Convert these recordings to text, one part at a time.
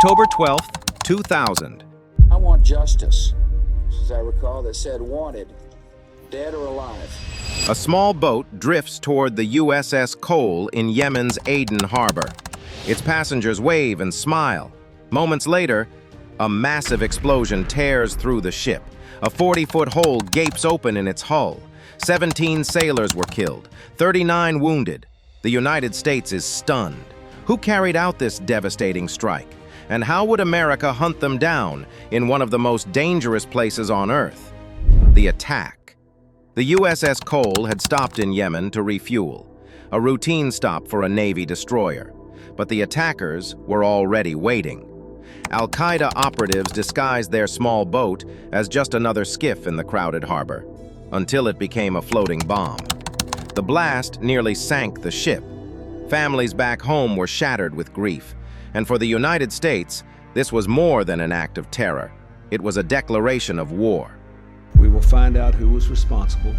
October 12th, 2000. I want justice. As I recall, they said wanted, dead or alive. A small boat drifts toward the USS Cole in Yemen's Aden harbor. Its passengers wave and smile. Moments later, a massive explosion tears through the ship. A 40-foot hole gapes open in its hull. 17 sailors were killed, 39 wounded. The United States is stunned. Who carried out this devastating strike? And how would America hunt them down in one of the most dangerous places on Earth? The attack. The USS Cole had stopped in Yemen to refuel, a routine stop for a Navy destroyer. But the attackers were already waiting. Al-Qaeda operatives disguised their small boat as just another skiff in the crowded harbor, until it became a floating bomb. The blast nearly sank the ship. Families back home were shattered with grief, and for the United States, this was more than an act of terror. It was a declaration of war. We will find out who was responsible.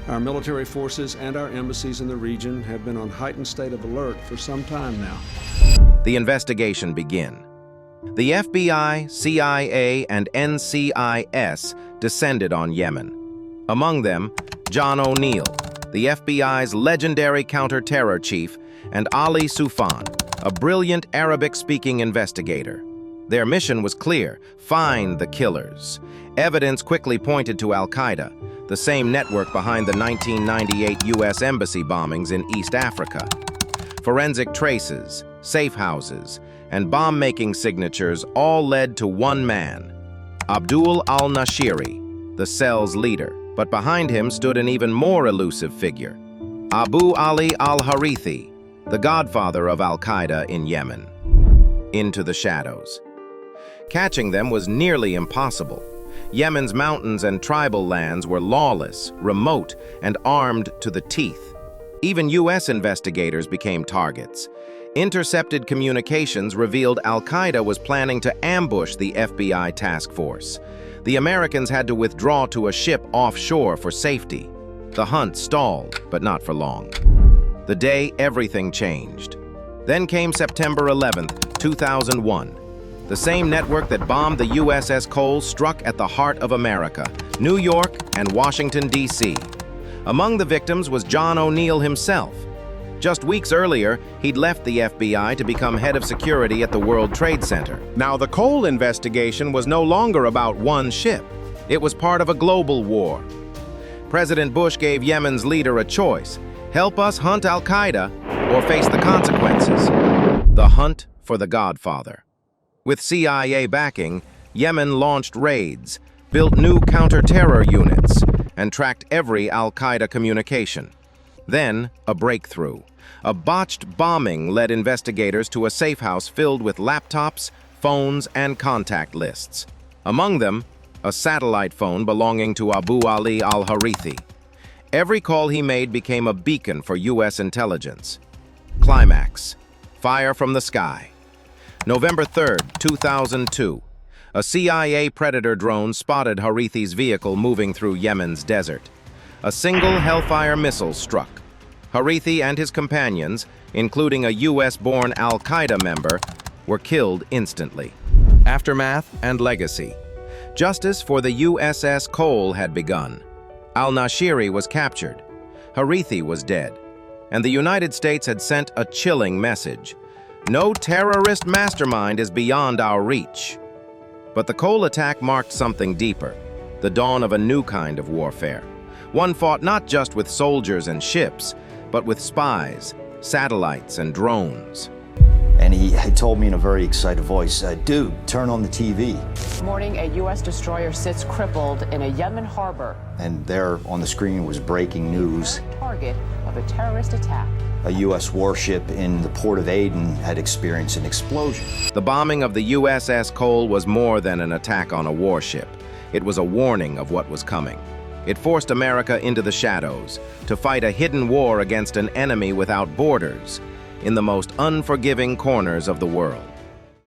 Our military forces and our embassies in the region have been on heightened state of alert for some time now. The investigation began. The FBI, CIA, and NCIS descended on Yemen. Among them, John O'Neill, the FBI's legendary counter-terror chief, and Ali Soufan, a brilliant Arabic-speaking investigator. Their mission was clear: find the killers. Evidence quickly pointed to al-Qaeda, the same network behind the 1998 U.S. embassy bombings in East Africa. Forensic traces, safe houses, and bomb-making signatures all led to one man, Abdul al-Nashiri, the cell's leader. But behind him stood an even more elusive figure, Abu Ali al-Harithi, the godfather of al-Qaeda in Yemen. Into the shadows. Catching them was nearly impossible. Yemen's mountains and tribal lands were lawless, remote, and armed to the teeth. Even U.S. investigators became targets. Intercepted communications revealed al-Qaeda was planning to ambush the FBI task force. The Americans had to withdraw to a ship offshore for safety. The hunt stalled, but not for long. The day everything changed. Then came September 11th, 2001. The same network that bombed the USS Cole struck at the heart of America, New York and Washington, D.C. Among the victims was John O'Neill himself. Just weeks earlier, he'd left the FBI to become head of security at the World Trade Center. Now, the Cole investigation was no longer about one ship. It was part of a global war. President Bush gave Yemen's leader a choice: help us hunt al-Qaeda or face the consequences. The hunt for the godfather. With CIA backing, Yemen launched raids, built new counter-terror units, and tracked every al-Qaeda communication. Then, a breakthrough. A botched bombing led investigators to a safe house filled with laptops, phones, and contact lists. Among them, a satellite phone belonging to Abu Ali al-Harithi. Every call he made became a beacon for U.S. intelligence. Climax. Fire from the sky. November 3rd, 2002. A CIA Predator drone spotted Harithi's vehicle moving through Yemen's desert. A single Hellfire missile struck. Harithi and his companions, including a U.S.-born al-Qaeda member, were killed instantly. Aftermath and legacy. Justice for the USS Cole had begun. Al-Nashiri was captured. Harithi was dead. And the United States had sent a chilling message: no terrorist mastermind is beyond our reach. But the Cole attack marked something deeper, the dawn of a new kind of warfare. One fought not just with soldiers and ships, but with spies, satellites, and drones. And he had told me in a very excited voice, dude, turn on the TV. Morning, a U.S. destroyer sits crippled in a Yemen harbor. And there on the screen was breaking news. Target of a terrorist attack. A U.S. warship in the port of Aden had experienced an explosion. The bombing of the USS Cole was more than an attack on a warship. It was a warning of what was coming. It forced America into the shadows, to fight a hidden war against an enemy without borders, in the most unforgiving corners of the world.